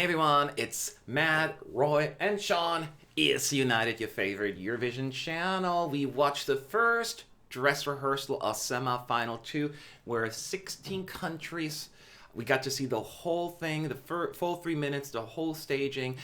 Hey everyone, it's Matt, Roy, and Sean. It's United, your favorite Eurovision channel. We watched the first dress rehearsal of semi-final 2, where 16 countries. We got to see the whole thing, the full 3 minutes, the whole staging.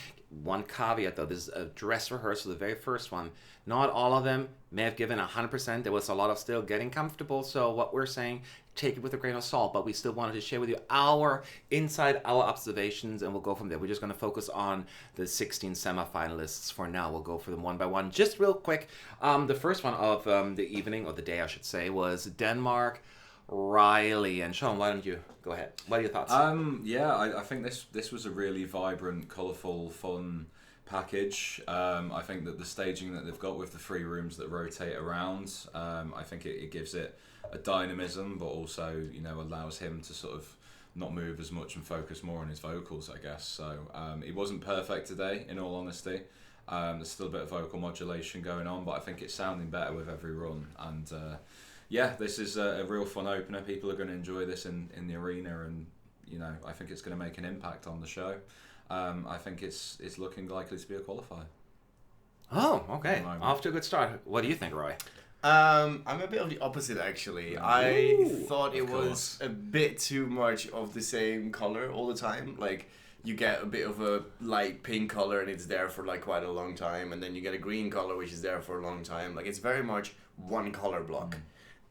One caveat though, this is a dress rehearsal, the very first one. Not all of them may have given 100%. There was a lot of still getting comfortable. So what we're saying, take it with a grain of salt. But we still wanted to share with you our observations, and we'll go from there. We're just going to focus on the 16 semifinalists for now. We'll go for them one by one. Just real quick, the first one of the evening, or the day I should say, was Denmark, Reiley. And Sean, why don't you go ahead? What are your thoughts? I think this was a really vibrant, colourful, fun package. I think that the staging that they've got with the 3 rooms that rotate around, I think it gives it a dynamism, but also, you know, allows him to sort of not move as much and focus more on his vocals, I guess. So it wasn't perfect today, in all honesty. There's still a bit of vocal modulation going on, but I think it's sounding better with every run. And this is a real fun opener. People are going to enjoy this in the arena, and you know, I think it's going to make an impact on the show. I think it's looking likely to be a qualifier. Oh, okay. Off to a good start. What do you think, Roy? I'm a bit of the opposite, actually. I thought it was a bit too much of the same color all the time. Like, you get a bit of a light pink color and it's there for like quite a long time, and then you get a green color which is there for a long time. Like, it's very much one color block.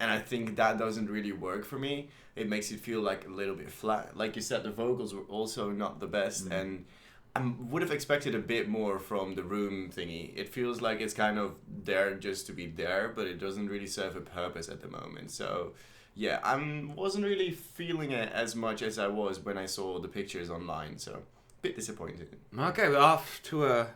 And I think that doesn't really work for me. It makes it feel like a little bit flat. Like you said, the vocals were also not the best, and I would have expected a bit more from the room thingy. It feels like it's kind of there just to be there, but it doesn't really serve a purpose at the moment. So, yeah, I wasn't really feeling it as much as I was when I saw the pictures online. So, a bit disappointed. Okay, we're off to a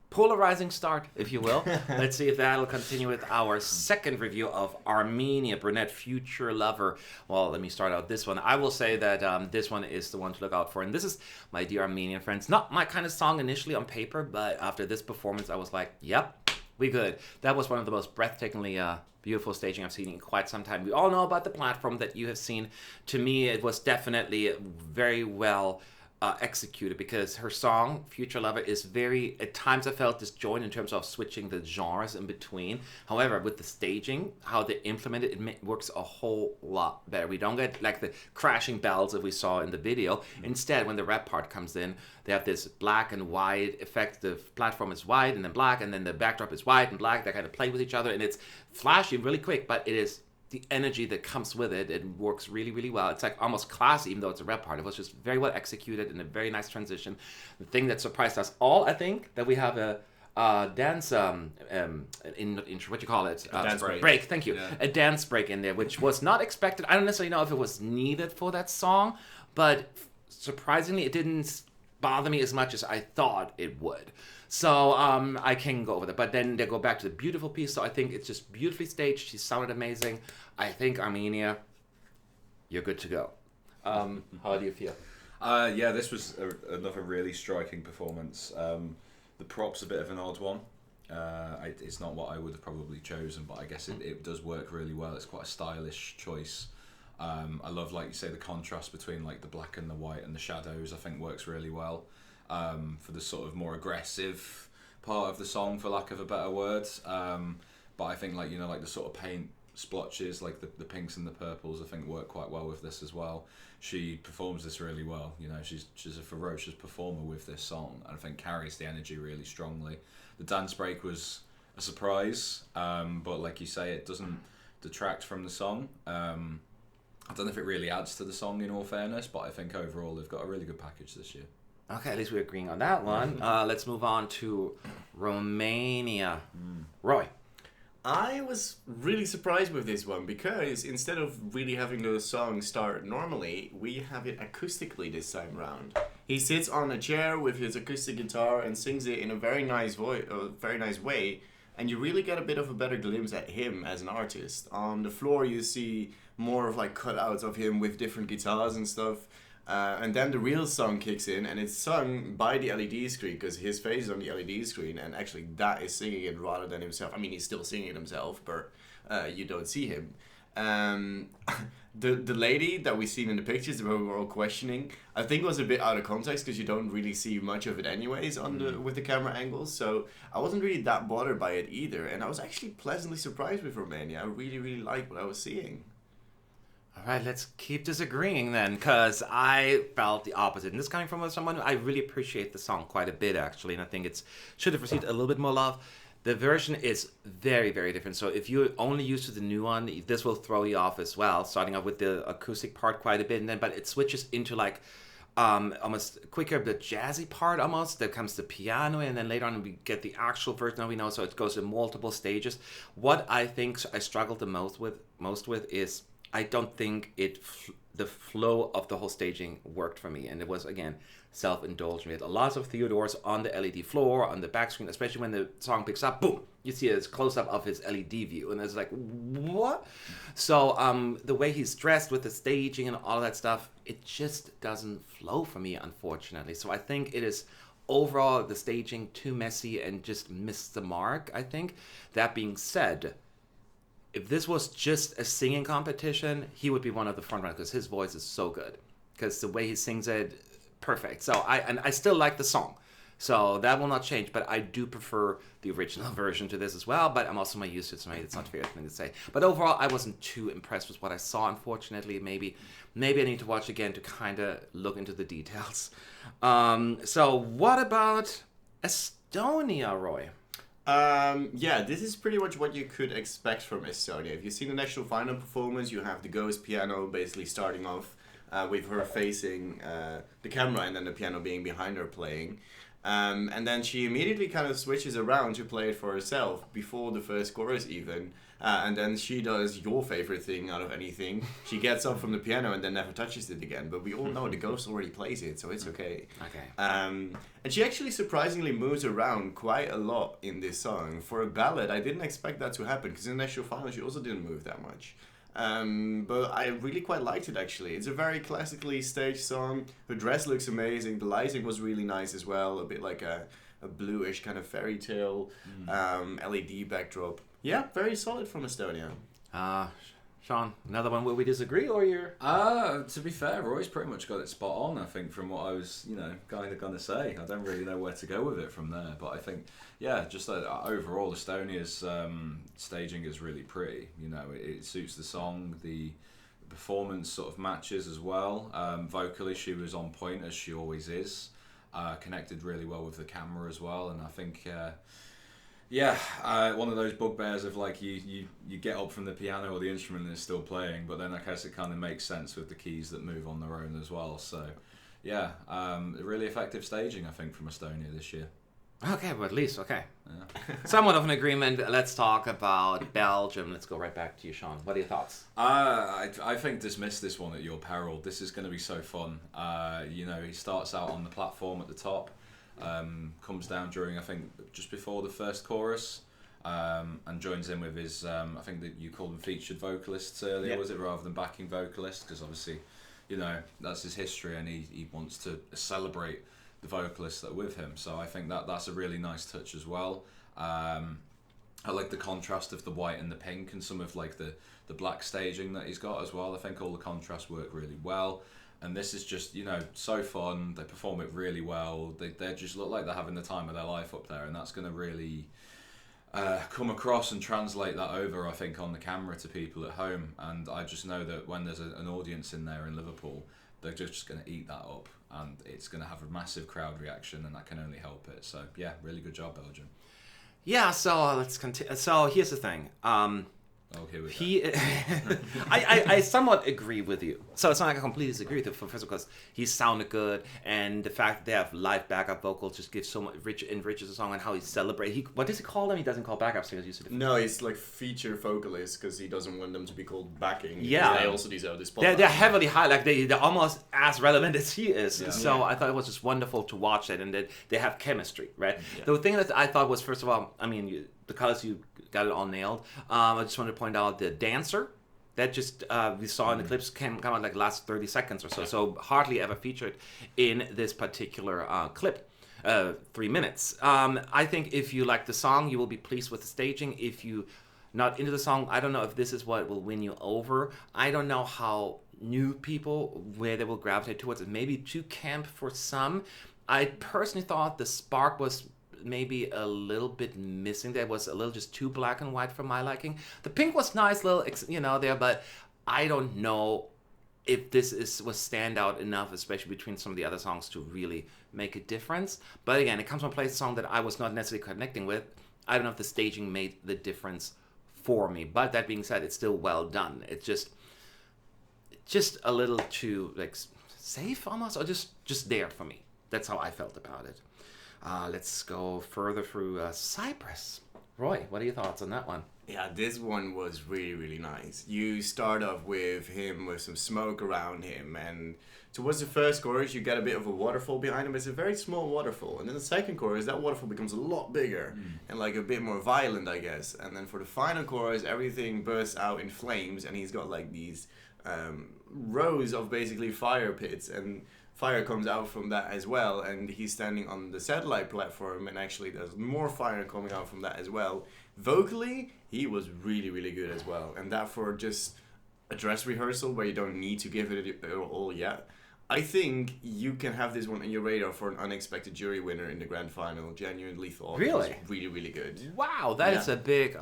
polarizing start, if you will. Let's see if that'll continue with our second review of Armenia, Brunette, Future Lover. Well, let me start out this one. I will say that this one is the one to look out for. And this is, my dear Armenian friends, not my kind of song initially on paper, but after this performance, I was like, yep, we good. That was one of the most breathtakingly beautiful staging I've seen in quite some time. We all know about the platform that you have seen. To me, it was definitely very well executed, because her song Future Lover is very, at times I felt disjointed in terms of switching the genres in between. However, with the staging, how they implement it, it works a whole lot better. We don't get like the crashing bells that we saw in the video. Instead, when the rap part comes in, they have this black and white effect. The platform is white and then black, and then the backdrop is white and black. They kind of play with each other, and it's flashy really quick, but it is the energy that comes with it. It works really, really well. It's like almost classy, even though it's a rap part. It was just very well executed and a very nice transition. The thing that surprised us all, I think, that we have a dance in what you call it? Dance break. Thank you. Yeah. A dance break in there, which was not expected. I don't necessarily know if it was needed for that song, but surprisingly, it didn't bother me as much as I thought it would. So I can go over that. But then they go back to the beautiful piece. So I think it's just beautifully staged. She sounded amazing. I think, Armenia, you're good to go. How do you feel? This was another really striking performance. The prop's a bit of an odd one. It's not what I would have probably chosen, but I guess it does work really well. It's quite a stylish choice. I love, like you say, the contrast between like the black and the white and the shadows. I think works really well. For the sort of more aggressive part of the song, for lack of a better word. But I think, like, you know, like the sort of paint splotches, like the pinks and the purples, I think work quite well with this as well. She performs this really well. You know, she's a ferocious performer with this song, and I think carries the energy really strongly. The dance break was a surprise, but like you say, it doesn't detract from the song. I don't know if it really adds to the song, in all fairness, but I think overall they've got a really good package this year. Okay, at least we're agreeing on that one. Let's move on to Romania. Roy. I was really surprised with this one, because instead of really having the song start normally, we have it acoustically this time around. He sits on a chair with his acoustic guitar and sings it in a very nice way, and you really get a bit of a better glimpse at him as an artist. On the floor you see more of like cutouts of him with different guitars and stuff. And then the real song kicks in, and it's sung by the LED screen, because his face is on the LED screen, and actually that is singing it rather than himself. I mean, he's still singing it himself, but you don't see him. The lady that we seen in the pictures where we were all questioning, I think was a bit out of context because you don't really see much of it anyways with the camera angles. So I wasn't really that bothered by it either, and I was actually pleasantly surprised with Romania. I really, really liked what I was seeing. All right, let's keep disagreeing then, because I felt the opposite. And this coming from someone who I really appreciate the song quite a bit, actually, and I think it should have received a little bit more love. The version is very, very different. So if you're only used to the new one, this will throw you off as well, starting off with the acoustic part quite a bit, and then but it switches into like almost quicker, the jazzy part almost. There comes the piano, and then later on we get the actual version that we know. So it goes in multiple stages. What I think I struggled the most with is I don't think the flow of the whole staging worked for me, and it was again self-indulgent. We had lots of Theodores on the LED floor, on the back screen, especially when the song picks up, boom, you see a close-up of his LED view, and it's like, what? So the way he's dressed with the staging and all that stuff, it just doesn't flow for me, unfortunately. So I think it is overall the staging too messy and just missed the mark, I think. That being said, if this was just a singing competition, he would be one of the front runners because his voice is so good. Because the way he sings it, perfect. So I still like the song. So that will not change, but I do prefer the original version to this as well, but I'm also not used to it, so maybe it's not fair for me to say. But overall, I wasn't too impressed with what I saw, unfortunately. Maybe I need to watch again to kind of look into the details. So what about Estonia, Roy? Yeah, this is pretty much what you could expect from Estonia. If you've seen the national final performance, you have the ghost piano basically starting off with her facing the camera and then the piano being behind her playing. And then she immediately kind of switches around to play it for herself before the first chorus even. And then she does your favorite thing out of anything. She gets up from the piano and then never touches it again. But we all know the ghost already plays it, so it's okay. Okay. And she actually surprisingly moves around quite a lot in this song. For a ballad, I didn't expect that to happen because in the national final she also didn't move that much. But I really quite liked it actually. It's a very classically staged song. Her dress looks amazing. The lighting was really nice as well. A bit like a bluish kind of fairy tale LED backdrop. Yeah, very solid from Estonia. Sean, another one where we disagree, or you're... To be fair, Roy's pretty much got it spot on, I think, from what I was, kind of going to say. I don't really know where to go with it from there, but I think, yeah, just overall, Estonia's staging is really pretty. It suits the song, the performance sort of matches as well. Vocally, she was on point, as she always is. Connected really well with the camera as well, and I think... one of those bugbears of like you get up from the piano or the instrument and it's still playing, but then I guess it kind of makes sense with the keys that move on their own as well. So, really effective staging, I think, from Estonia this year. Okay, well, at least, okay. Yeah. Somewhat of an agreement. Let's talk about Belgium. Let's go right back to you, Sean. What are your thoughts? I think dismiss this one at your peril. This is going to be so fun. He starts out on the platform at the top. Comes down during, I think, just before the first chorus, and joins in with his, I think that you called them featured vocalists earlier, Yep. was it, rather than backing vocalists? Because obviously, that's his history, and he wants to celebrate the vocalists that are with him. So I think that's a really nice touch as well. I like the contrast of the white and the pink, and some of like the black staging that he's got as well. I think all the contrasts work really well. And this is just, so fun. They perform it really well. They just look like they're having the time of their life up there. And that's going to really come across and translate that over, I think, on the camera to people at home. And I just know that when there's an audience in there in Liverpool, they're just going to eat that up. And it's going to have a massive crowd reaction, and that can only help it. So, yeah, really good job, Belgium. Yeah, so let's continue. So here's the thing. Here we go. I somewhat agree with you. So it's not like I completely disagree with you, first of all, because he sounded good, and the fact that they have live backup vocals just gives so much enriches the song, and how he celebrates. What does he call them? He doesn't call backup singers usually. No, he's like feature vocalists because he doesn't want them to be called backing. Yeah, they also deserve this spotlight. They're heavily high, like they're almost as relevant as he is. Yeah. So I thought it was just wonderful to watch it, and that they have chemistry, right? Yeah. The thing that I thought was, first of all, because you got it all nailed, I just wanted to point out the dancer that just we saw in the clips come out like last 30 seconds or so hardly ever featured in this particular clip. 3 minutes. I think if you like the song, you will be pleased with the staging. If you not into the song. I don't know if this is what will win you over. I don't know how new people, where they will gravitate towards it. Maybe too camp for some. I personally thought the spark was maybe a little bit missing. There was a little just too black and white for my liking. The pink was nice, little, there, but I don't know if this was standout enough, especially between some of the other songs, to really make a difference. But again, it comes from a place, a song that I was not necessarily connecting with. I don't know if the staging made the difference for me. But that being said, it's still well done. It's just a little too safe almost, or just there for me. That's how I felt about it. Let's go further through Cyprus. Roy, what are your thoughts on that one? Yeah, this one was really, really nice. You start off with him with some smoke around him, and towards the first chorus you get a bit of a waterfall behind him. It's a very small waterfall, and then the second chorus, that waterfall becomes a lot bigger and a bit more violent, I guess. And then for the final chorus, everything bursts out in flames, and he's got these rows of basically fire pits, and fire comes out from that as well, and he's standing on the satellite platform, and actually there's more fire coming out from that as well. Vocally, he was really, really good as well, and that for just a dress rehearsal where you don't need to give it all yet, I think you can have this one on your radar for an unexpected jury winner in the grand final. Genuinely thought it was really, really good. Wow, that is a big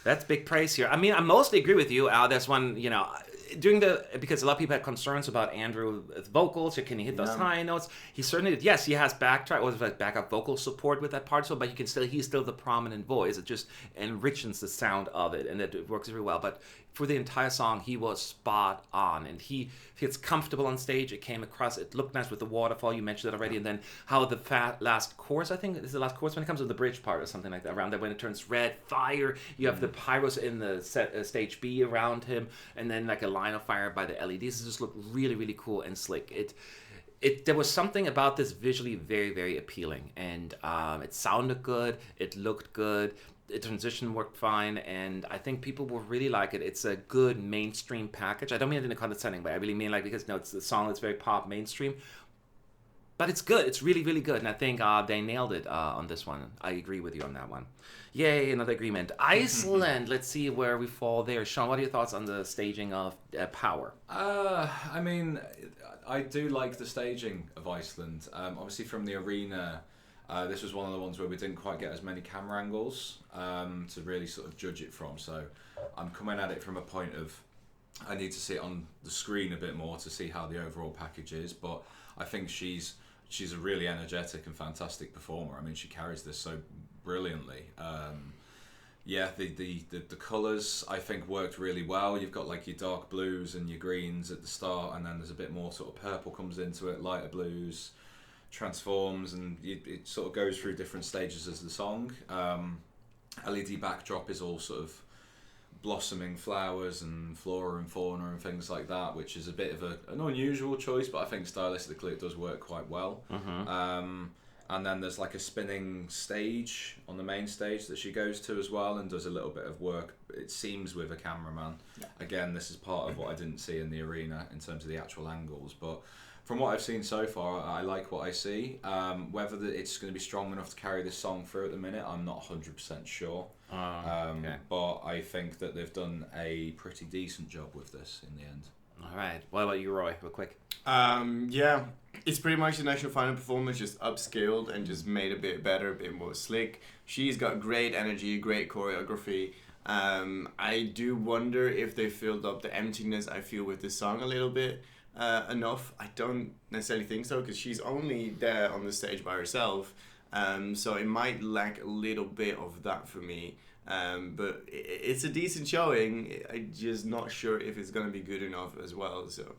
that's big praise here. I mean, I mostly agree with you. There's one, because a lot of people had concerns about Andrew's vocals. Can he hit those high notes? He certainly did. Yes, he has backup vocal support with that part, but he's still the prominent voice. It just enriches the sound of it, and it works very well. But for the entire song, he was spot on, and he feels comfortable on stage. It came across. It looked nice with the waterfall. You mentioned that already, and then how the last chorus, I think is the last chorus when it comes to the bridge part or something like that. Around that, when it turns red fire, you have the pyros in the stage B around him, and then a line of fire by the LEDs. It just looked really, really cool and slick. There was something about this visually very, very appealing, and it sounded good. It looked good. The transition worked fine, and I think people will really like it. It's a good mainstream package. I don't mean it in a condescending way. I really mean because it's the song that's very pop mainstream, but it's good. It's really, really good, and I think they nailed it on this one. I agree with you on that one. Yay, another agreement. Iceland, let's see where we fall there. Sean, what are your thoughts on the staging of Power? I mean, I do like the staging of Iceland. Obviously from the arena, this was one of the ones where we didn't quite get as many camera angles to really sort of judge it from. So I'm coming at it from a point of, I need to see it on the screen a bit more to see how the overall package is. But I think she's a really energetic and fantastic performer. I mean, she carries this so brilliantly. The colours I think worked really well. You've got your dark blues and your greens at the start, and then there's a bit more sort of purple comes into it, lighter blues, transforms, and it sort of goes through different stages as the song. LED backdrop is all sort of blossoming flowers and flora and fauna and things like that, which is a bit of an unusual choice, but I think stylistically it does work quite well. And then there's a spinning stage on the main stage that she goes to as well, and does a little bit of work, it seems, with a cameraman. Again, this is part of what I didn't see in the arena in terms of the actual angles, but from what I've seen so far, I like what I see. Whether it's going to be strong enough to carry this song through at the minute, I'm not 100% sure. Okay. But I think that they've done a pretty decent job with this in the end. All right. What about you, Roy? Real quick. Yeah, it's pretty much the national final performance, just upscaled and just made a bit better, a bit more slick. She's got great energy, great choreography. I do wonder if they filled up the emptiness I feel with this song a little bit enough. I don't necessarily think so, because she's only there on the stage by herself. So it might lack a little bit of that for me. But it's a decent showing. I'm just not sure if it's going to be good enough as well. So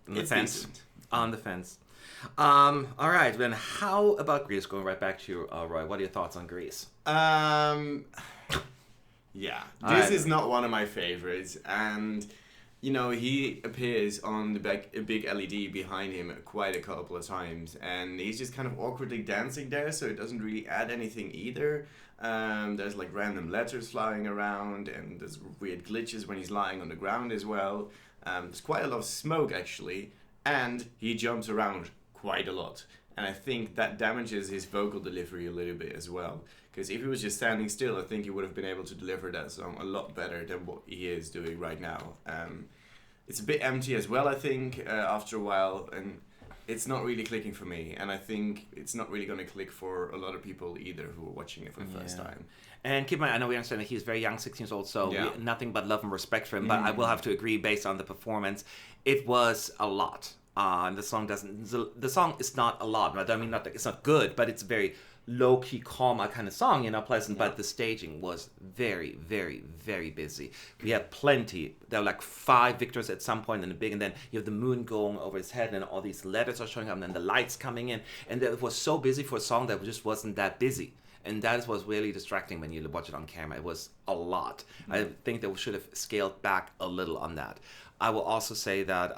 on the fence. Decent. On the fence. All right, then how about Greece? Going right back to you, Roy. What are your thoughts on Greece? Yeah, this is not one of my favorites, and he appears on the big LED behind him quite a couple of times, and he's just kind of awkwardly dancing there, so it doesn't really add anything either. There's random letters flying around, and there's weird glitches when he's lying on the ground as well. There's quite a lot of smoke actually, and he jumps around quite a lot. And I think that damages his vocal delivery a little bit as well. Because if he was just standing still, I think he would have been able to deliver that song a lot better than what he is doing right now. It's a bit empty as well, I think, after a while. And it's not really clicking for me. And I think it's not really going to click for a lot of people either who are watching it for the first time. And keep in mind, I know we understand that he's very young, 16 years old, so nothing but love and respect for him. But I will have to agree, based on the performance, it was a lot. The song doesn't. The song is not a lot. I don't mean it's not good, but it's a very low key, calm kind of song, pleasant. But the staging was very, very, very busy. We had plenty. There were like 5 victors at some point in the big, and then you have the moon going over his head, and then all these letters are showing up, and then the lights coming in, and it was so busy for a song that just wasn't that busy. And that was really distracting when you watch it on camera. It was a lot. I think they should have scaled back a little on that. I will also say that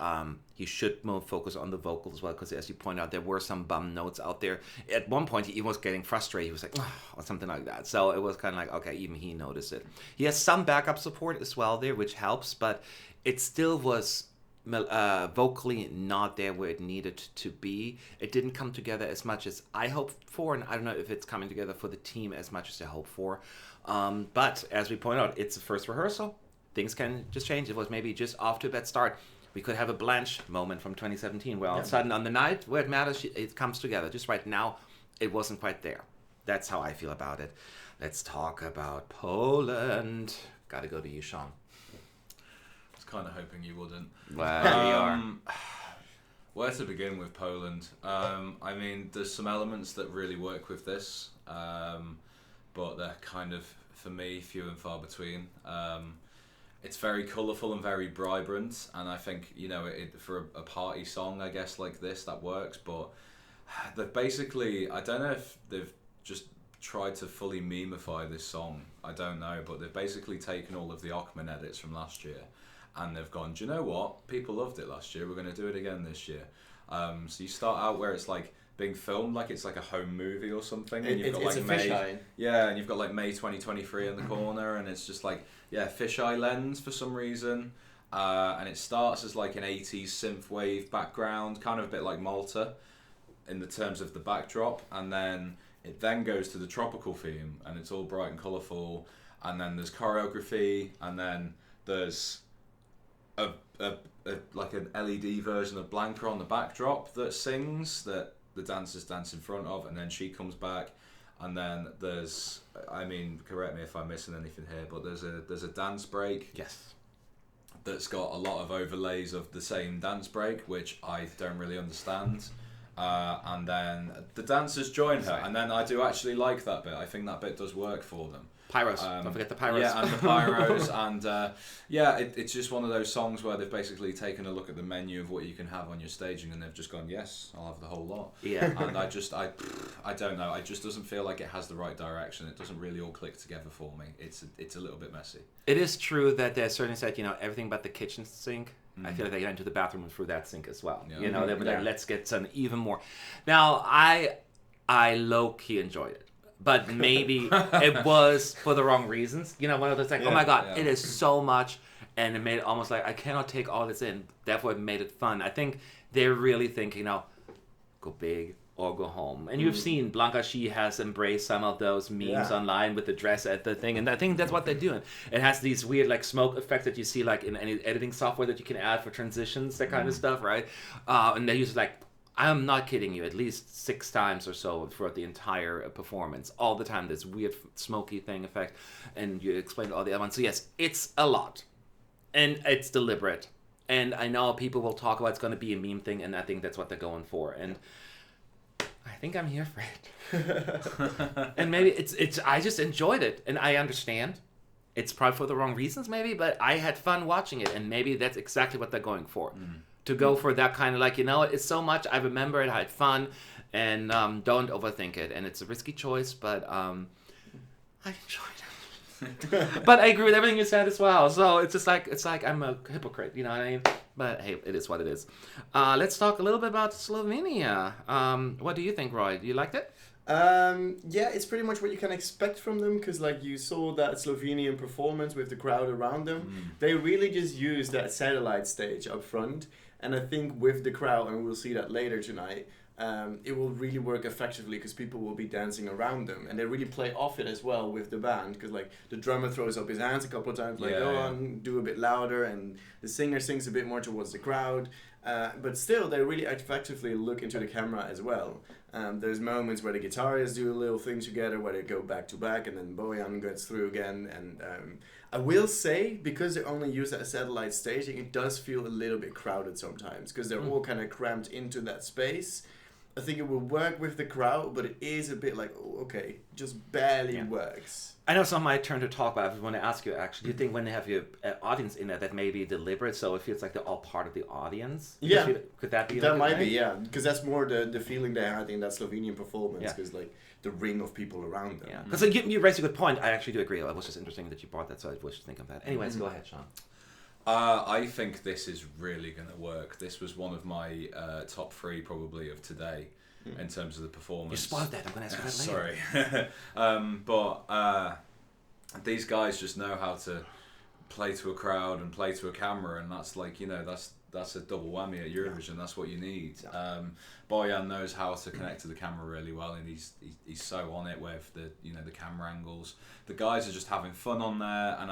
you should more focus on the vocals as well, because as you point out, there were some bum notes out there. At one point, he was getting frustrated. He was like, oh, or something like that. So it was kind of like, okay, even he noticed it. He has some backup support as well there, which helps, but it still was vocally not there where it needed to be. It didn't come together as much as I hoped for, and I don't know if it's coming together for the team as much as I hoped for. But as we point out, it's the first rehearsal. Things can just change. It was maybe just off to a bad start. We could have a Blanche moment from 2017 where all of a sudden on the night where it matters, it comes together. Just right now, it wasn't quite there. That's how I feel about it. Let's talk about Poland. Gotta go to you, Sean. I was kind of hoping you wouldn't. Well, here you are. Where to begin with Poland? I mean, there's some elements that really work with this, but they're kind of, for me, few and far between. It's very colourful and very vibrant, and I think, for a party song, I guess, like this, that works, but they've basically, I don't know if they've just tried to fully memify this song, I don't know, but they've basically taken all of the Ockman edits from last year, and they've gone, do you know what, people loved it last year, we're going to do it again this year. So you start out where it's like being filmed like it's like a home movie or something, and you've got like May, and you've got like May 2023 in the corner, and it's just like fisheye lens for some reason, and it starts as like an 80s synthwave background, kind of a bit like Malta in the terms of the backdrop, and then it then goes to the tropical theme, and it's all bright and colourful, and then there's choreography, and then there's a like an LED version of Blanca on the backdrop that sings, that the dancers dance in front of, and then she comes back, and then there's, I mean, correct me if I'm missing anything here, but there's a dance break. Yes. That's got a lot of overlays of the same dance break, which I don't really understand. And then the dancers join her, and then I do actually like that bit. I think that bit does work for them. Pyros. Don't forget the pyros. Yeah, and the pyros, and it's just one of those songs where they've basically taken a look at the menu of what you can have on your staging, and they've just gone, yes, I'll have the whole lot. Yeah. And I don't know. It just doesn't feel like it has the right direction. It doesn't really all click together for me. It's a little bit messy. It is true that they're certainly said, everything but the kitchen sink. I feel like they got into the bathroom and through that sink as well. Yeah. They were like, let's get some even more. Now, I low-key enjoyed it. But maybe it was for the wrong reasons. One of those like, oh my God, it is so much. And it made it almost like, I cannot take all this in. Therefore, it made it fun. I think they're really thinking, go big or go home. And you've seen Blanca, she has embraced some of those memes online with the dress at the thing. And I think that's what they're doing. It has these weird like smoke effects that you see like in any editing software that you can add for transitions, that kind of stuff, right? And they use like, I'm not kidding you, at least 6 times or so throughout the entire performance. All the time, this weird smoky thing effect, and you explained all the other ones. So yes, it's a lot, and it's deliberate. And I know people will talk about it's going to be a meme thing, and I think that's what they're going for. And I think I'm here for it. And maybe it's. I just enjoyed it, and I understand. It's probably for the wrong reasons, maybe, but I had fun watching it, and maybe that's exactly what they're going for. To go for that kind of like, it's so much, I remember it, I had fun, and don't overthink it. And it's a risky choice, but I enjoyed it. But I agree with everything you said as well. So it's just like, I'm a hypocrite, you know what I mean? But hey, it is what it is. Let's talk a little bit about Slovenia. What do you think, Roy? You liked it? Yeah, it's pretty much what you can expect from them, because like you saw that Slovenian performance with the crowd around them. They really just used that satellite stage up front. And I think with the crowd, and we'll see that later tonight, it will really work effectively because people will be dancing around them, and they really play off it as well with the band, because like the drummer throws up his hands a couple of times, like go on, do a bit louder, and the singer sings a bit more towards the crowd, but still they really effectively look into the camera as well. There's moments where the guitarists do a little thing together where they go back to back, and then Bojan gets through again, and I will say, because they only use that satellite staging, it does feel a little bit crowded sometimes, because they're all kind of cramped into that space. I think it will work with the crowd, but it is a bit like, oh, okay, just barely works. I know it's not my turn to talk, but I just want to ask you, actually, do you think when they have your audience in there, that may be deliberate, so it feels like they're all part of the audience? Yeah. Could that be? That might be, yeah. Because that's more the feeling they had in that Slovenian performance, because like the ring of people around them. Yeah. Because you raised a good point. I actually do agree. It was just interesting that you brought that, so I was just thinking of that. Anyways, go ahead, Sean. I think this is really going to work. This was one of my top 3 probably of today in terms of the performance. You spoiled that. I'm going to ask you that later. Sorry. But these guys just know how to play to a crowd and play to a camera, and that's like, that's a double whammy at Eurovision. Yeah. That's what you need. Bojan knows how to connect to the camera really well, and he's so on it with the camera angles. The guys are just having fun on there, and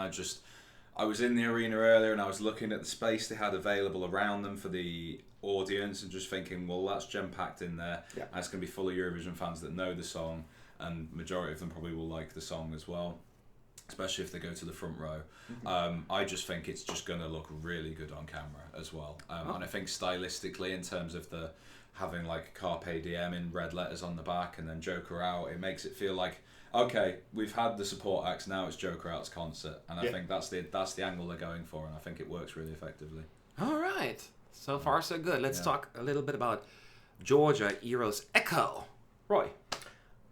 I was in the arena earlier and I was looking at the space they had available around them for the audience and just thinking, well, that's jam-packed in there. Yeah. And it's going to be full of Eurovision fans that know the song, and majority of them probably will like the song as well, especially if they go to the front row. I just think it's just going to look really good on camera as well. And I think stylistically, in terms of the having like Carpe Diem in red letters on the back and then Joker out, it makes it feel like, okay, we've had the support acts, now it's Joker Out's concert, and I think that's the angle they're going for, and I think it works really effectively. All right, so far so good. Let's talk a little bit about Georgia Eero's Echo. Roy.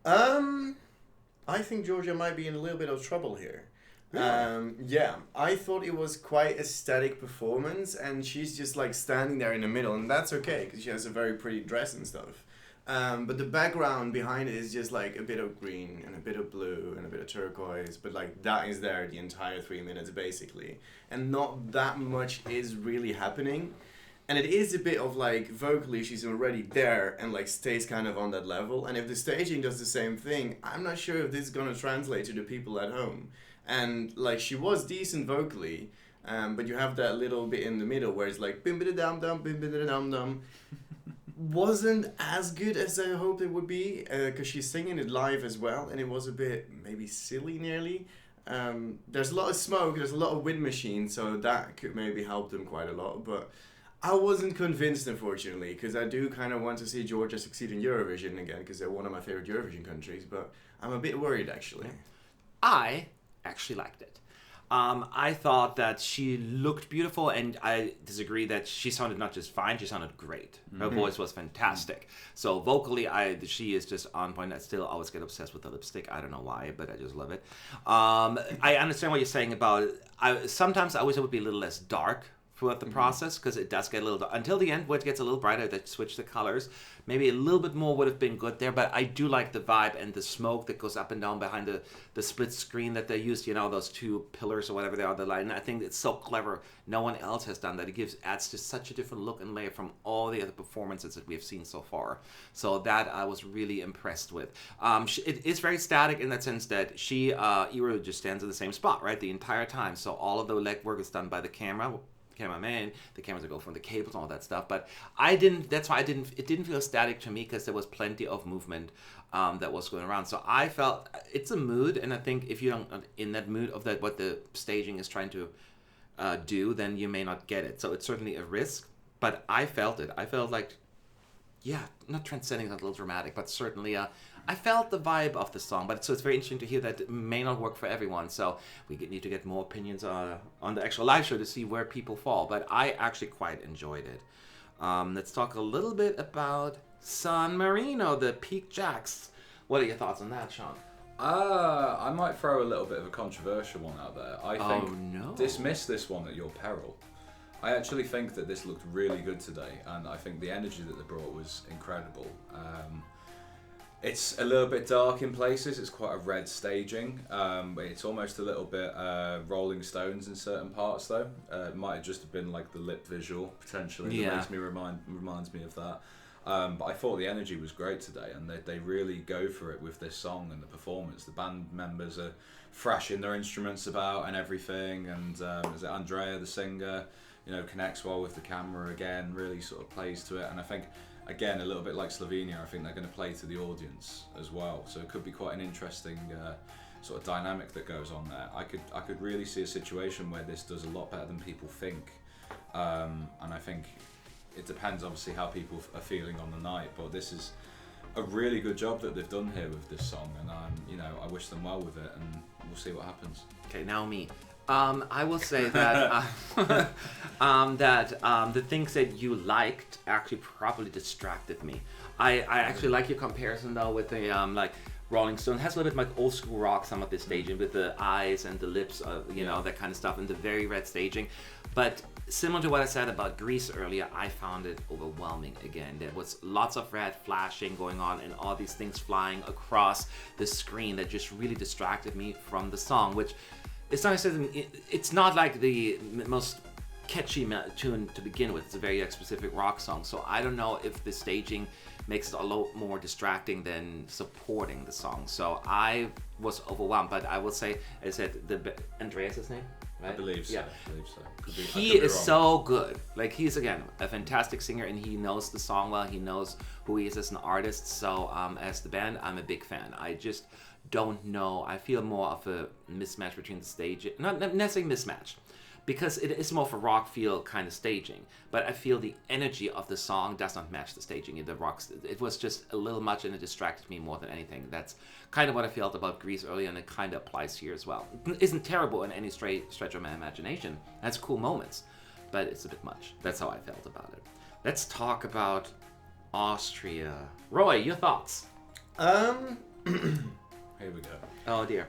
I think Georgia might be in a little bit of trouble here. Really? I thought it was quite a static performance, and she's just like standing there in the middle, and that's okay because she has a very pretty dress and stuff. But the background behind it is just like a bit of green and a bit of blue and a bit of turquoise, but like that is there the entire 3 minutes basically, and not that much is really happening. And it is a bit of like vocally she's already there and like stays kind of on that level, and if the staging does the same thing, I'm not sure if this is gonna translate to the people at home. And like she was decent vocally, but you have that little bit in the middle where it's like bim bida dum dum bim bida dum dum. Wasn't as good as I hoped it would be, because she's singing it live as well, and it was a bit maybe silly nearly. There's a lot of smoke, there's a lot of wind machines, so that could maybe help them quite a lot, but I wasn't convinced, unfortunately, because I do kind of want to see Georgia succeed in Eurovision again, because they're one of my favorite Eurovision countries, but I'm a bit worried actually. I actually liked it. I thought that she looked beautiful, and I disagree that she sounded not just fine, she sounded great. Her voice was fantastic. So vocally, she is just on point. I still always get obsessed with the lipstick. I don't know why, but I just love it. I understand what you're saying about sometimes I wish it would be a little less dark throughout the process, because it does get a little until the end where it gets a little brighter. They switch the colors. Maybe a little bit more would have been good there, but I do like the vibe and the smoke that goes up and down behind the split screen that they used, those 2 pillars or whatever they are, the light. And I think it's so clever. No one else has done that. It adds just such a different look and layer from all the other performances that we've seen so far. So that I was really impressed with. It is very static in that sense that Eero just stands in the same spot, right, the entire time. So all of the legwork is done by the cameraman, the cameras that go from the cables and all that stuff, but it didn't feel static to me, because there was plenty of movement that was going around. So I felt it's a mood, and I think if you don't in that mood of that what the staging is trying to do, then you may not get it. So it's certainly a risk, but I felt it. I felt like, not transcending, that little dramatic, but certainly I felt the vibe of the song. But so it's very interesting to hear that it may not work for everyone. So we need to get more opinions on the actual live show to see where people fall. But I actually quite enjoyed it. Let's talk a little bit about San Marino, the Peak Jacks. What are your thoughts on that, Sean? I might throw a little bit of a controversial one out there. I think dismiss this one at your peril. I actually think that this looked really good today, and I think the energy that they brought was incredible. It's a little bit dark in places. It's quite a red staging. It's almost a little bit Rolling Stones in certain parts, though. It might have just been like the lip visual potentially. That makes me reminds me of that. But I thought the energy was great today, and they really go for it with this song and the performance. The band members are thrashing their instruments about and everything, and is it Andrea, the singer, connects well with the camera again, really sort of plays to it. And I think, again, a little bit like Slovenia, I think they're going to play to the audience as well. So it could be quite an interesting sort of dynamic that goes on there. I could really see a situation where this does a lot better than people think, and I think it depends obviously how people are feeling on the night, but this is a really good job that they've done here with this song, and I wish them well with it, and we'll see what happens. Okay, now me. I will say that the things that you liked actually probably distracted me. I actually like your comparison though with the like Rolling Stone. It has a little bit like old school rock, some of the staging with the eyes and the lips, that kind of stuff, and the very red staging. But similar to what I said about Greece earlier, I found it overwhelming again. There was lots of red flashing going on and all these things flying across the screen that just really distracted me from the song, which it's not like the most catchy tune to begin with. It's a very specific rock song, so I don't know if the staging makes it a lot more distracting than supporting the song. So I was overwhelmed, but I will say, as I said, Andreas' his name? Right? I believe so. Yeah. He is so good. Like, he's, again, a fantastic singer, and he knows the song well. He knows who he is as an artist. So as the band, I'm a big fan. I just don't know. I feel more of a mismatch between the stage. Not necessarily mismatch, because it is more of a rock feel kind of staging. But I feel the energy of the song does not match the staging in the rocks. It was just a little much, and it distracted me more than anything. That's kind of what I felt about Greece earlier, and it kind of applies here as well. It isn't terrible in any stretch of my imagination. It has cool moments, but it's a bit much. That's how I felt about it. Let's talk about Austria. Roy, your thoughts? Here we go. Oh dear.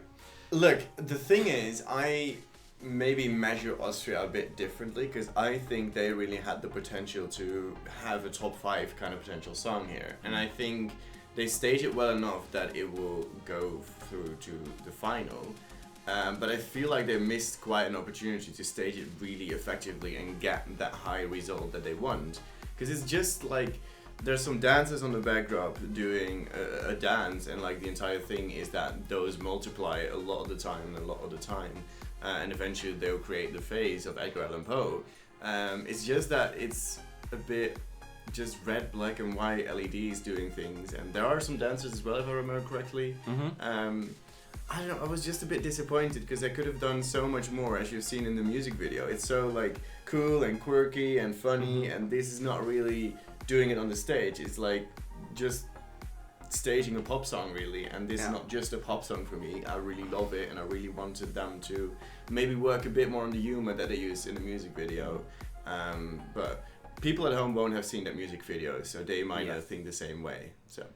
Look, the thing is, I maybe measure Austria a bit differently, because I think they really had the potential to have a top 5 kind of potential song here, and I think they stage it well enough that it will go through to the final, but I feel like they missed quite an opportunity to stage it really effectively and get that high result that they want, because it's just like there's some dancers on the backdrop doing a dance, and like the entire thing is that those multiply a lot of the time, and eventually they'll create the phase of Edgar Allan Poe. It's just that it's a bit just red, black and white LEDs doing things, and there are some dancers as well, if I remember correctly. Mm-hmm. I don't know, I was just a bit disappointed because I could have done so much more, as you've seen in the music video. It's so like cool and quirky and funny, and this is not really doing it on the stage. It's like just staging a pop song really, and this is not just a pop song for me. I really love it, and I really wanted them to maybe work a bit more on the humor that they use in the music video, but people at home won't have seen that music video, so they might not think the same way. So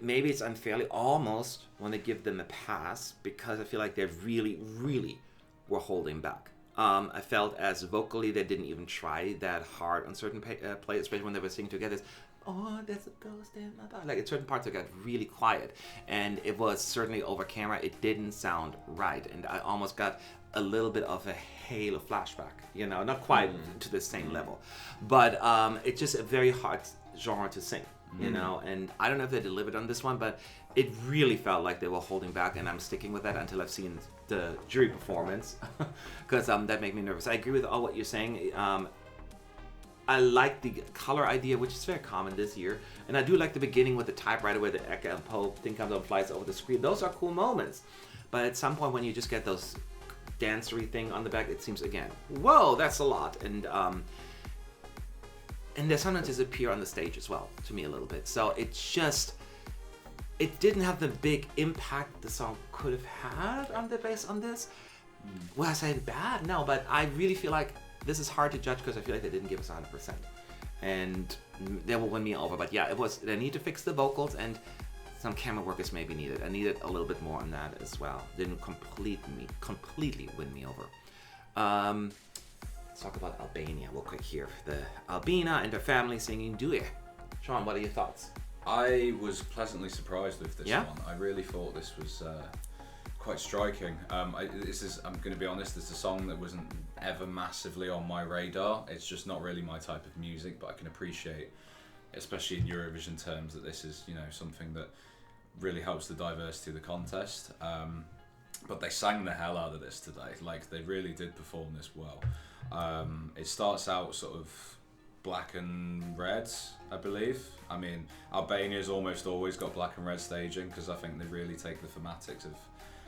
maybe it's unfairly almost want to give them a pass, because I feel like they really were holding back. I felt as vocally they didn't even try that hard on certain plays, especially when they were singing together. Oh, there's a ghost in my body. Like at certain parts, it got really quiet, and it was certainly over camera. It didn't sound right, and I almost got a little bit of a Halo flashback. Not quite to the same level, but it's just a very hard genre to sing. And I don't know if they delivered on this one, but it really felt like they were holding back, and I'm sticking with that until I've seen the jury performance, because that made me nervous. I agree with all what you're saying. I like the color idea, which is very common this year, and I do like the beginning with the typewriter where the Edgar and Poe thing comes up and flies over the screen. Those are cool moments, but at some point when you just get those dancery thing on the back, it seems again, whoa, that's a lot, and they sometimes disappear on the stage as well, to me a little bit. So it didn't have the big impact the song could have had on the bass on this. Was I saying bad? No, but I really feel like this is hard to judge, because I feel like they didn't give us 100%. And they will win me over. But yeah, they need to fix the vocals, and some camera work is maybe needed. I needed a little bit more on that as well. Didn't completely win me over. Let's talk about Albania real quick here. The Albina and her family singing Duje. Sean, what are your thoughts? I was pleasantly surprised with this one. I really thought this was quite striking. I'm going to be honest, it's a song that wasn't ever massively on my radar. It's just not really my type of music, but I can appreciate, especially in Eurovision terms, that this is, something that really helps the diversity of the contest. But they sang the hell out of this today. Like, they really did perform this well. It starts out sort of black and red, I believe. I mean, Albania's almost always got black and red staging because I think they really take the thematics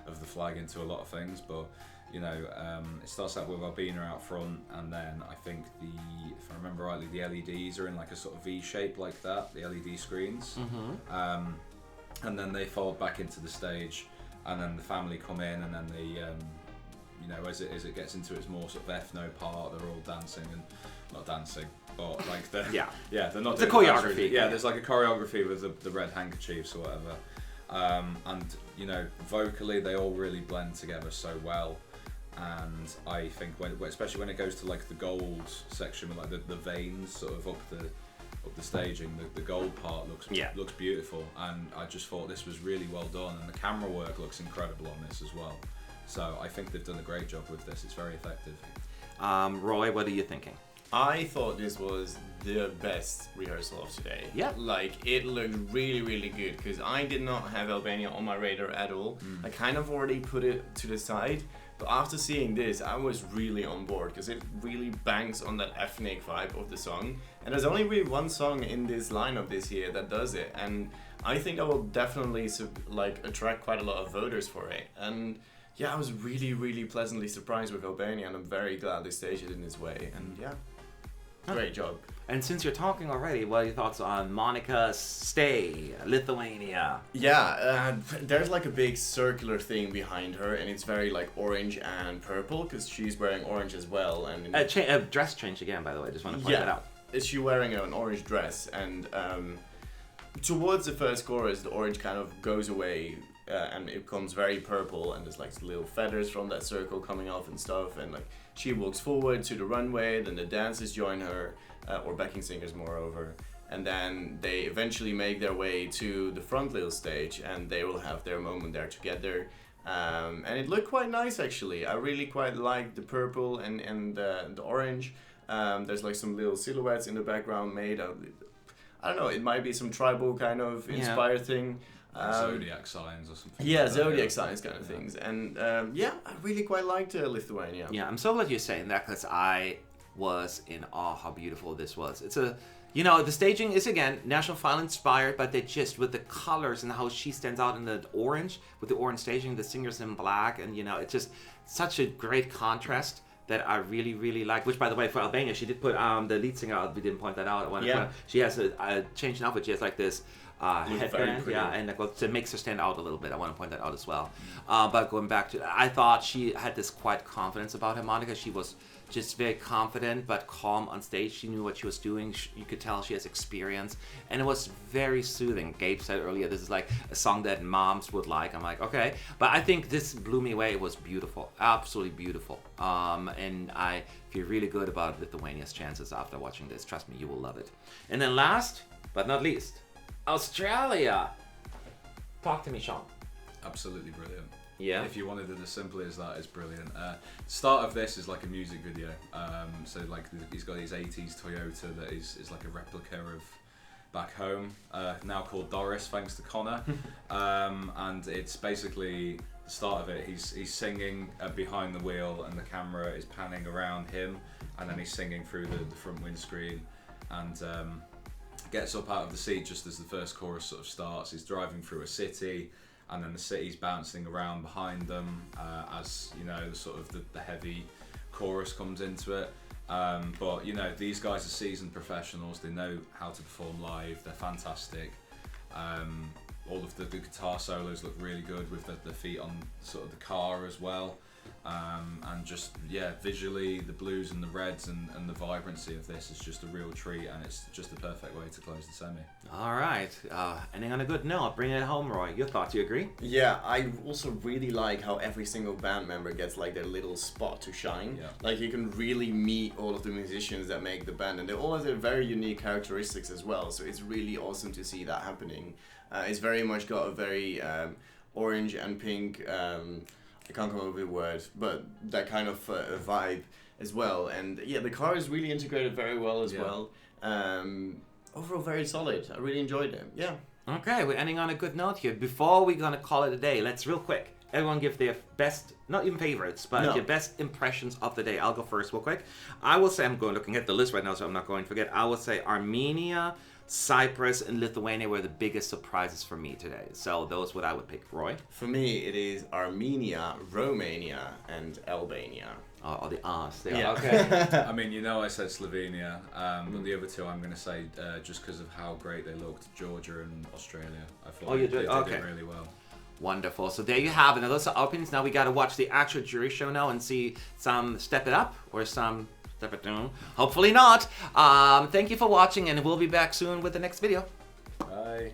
of the flag into a lot of things. But it starts out with Albina out front, and then I think if I remember rightly, the LEDs are in like a sort of V shape like that, the LED screens. Mm-hmm. And then they fold back into the stage, and then the family come in, and then they, as it gets into its more sort of ethno part, they're all dancing and not dancing, but like they're they're not. It's a choreography. Yeah, there's like a choreography with the red handkerchiefs or whatever, and vocally they all really blend together so well. And I think especially when it goes to like the gold section with like the veins sort of up the staging, the gold part looks beautiful, and I just thought this was really well done, and the camera work looks incredible on this as well. So I think they've done a great job with this. It's very effective. Roy, what are you thinking? I thought this was the best rehearsal of today. Yeah. Like, it looked really, really good, because I did not have Albania on my radar at all. I kind of already put it to the side, but after seeing this, I was really on board, because it really banks on that ethnic vibe of the song. And there's only really one song in this lineup this year that does it, and I think that will definitely attract quite a lot of voters for it. And yeah, I was really, really pleasantly surprised with Albania, and I'm very glad they staged it in this way. And yeah, great job. And since you're talking already, what are your thoughts on Monica's stay, Lithuania? Yeah, there's like a big circular thing behind her, and it's very like orange and purple, because she's wearing orange as well. And dress change again, by the way. I just want to point that out. Is she wearing an orange dress? And towards the first chorus, the orange kind of goes away, and it becomes very purple, and there's like little feathers from that circle coming off and stuff. And like she walks forward to the runway, then the dancers join her, or backing singers moreover, and then they eventually make their way to the front little stage, and they will have their moment there together. And it looked quite nice, actually. I really quite liked the purple and the orange. There's like some little silhouettes in the background made of, I don't know, it might be some tribal kind of inspired thing. Zodiac signs or something. Yeah, like zodiac signs kind of things. And I really quite liked Lithuania. Yeah, I'm so glad you're saying that, because I was in awe how beautiful this was. It's the staging is again National File inspired, but they just, with the colors and how she stands out in the orange, with the orange staging, the singers in black, and it's just such a great contrast that I really, really like. Which, by the way, for Albania, she did put the lead singer out. We didn't point that out. She has a change in outfit. She has like this headband, and it makes her stand out a little bit. I want to point that out as well. But going back to, I thought she had this quiet confidence about her, Monica. She was just very confident but calm on stage. She knew what she was doing. You could tell she has experience, and it was very soothing. Gabe said earlier, this is like a song that moms would like. I'm like, okay, but I think this blew me away. It was beautiful, absolutely beautiful, and I feel really good about Lithuania's chances after watching this. Trust me, you will love it. And then last but not least, Australia. Talk to me, Sean. Absolutely brilliant. Yeah. If you wanted it as simply as that, it's brilliant. Start of this is like a music video. So like he's got his 80s Toyota that is like a replica of back home, now called Doris, thanks to Connor. And it's basically the start of it. He's singing behind the wheel, and the camera is panning around him, and then he's singing through the front windscreen, and gets up out of the seat just as the first chorus sort of starts. He's driving through a city, and then the city's bouncing around behind them as the heavy chorus comes into it. But these guys are seasoned professionals. They know how to perform live. They're fantastic. All of the guitar solos look really good with the feet on sort of the car as well. And just visually the blues and the reds and the vibrancy of this is just a real treat, and it's just the perfect way to close the semi. All right, ending on a good note, bring it home, Roy. Your thoughts? You agree? Yeah, I also really like how every single band member gets like their little spot to shine. Yeah. Like you can really meet all of the musicians that make the band, and they all have their very unique characteristics as well. So it's really awesome to see that happening. It's very much got a very orange and pink. I can't come up with a word, but that kind of vibe as well. And yeah, the car is really integrated very well as well. Overall, very solid. I really enjoyed it. Yeah. Okay, we're ending on a good note here. Before we're gonna call it a day, let's real quick. Everyone give their best, not even favorites, but your best impressions of the day. I'll go first real quick. I will say, I'm looking at the list right now, so I'm not going to forget. I will say Armenia, Cyprus, and Lithuania were the biggest surprises for me today. So those what I would pick. Roy? For me, it is Armenia, Romania, and Albania. Oh, the R's. Yeah. Okay. I mean, I said Slovenia, but the other two I'm going to say just because of how great they looked, Georgia and Australia. I thought they did it really well. Wonderful. So there you have it. Now those are our opinions. Now we got to watch the actual jury show now and see some step it up or some step it down. Hopefully not. Thank you for watching, and we'll be back soon with the next video. Bye.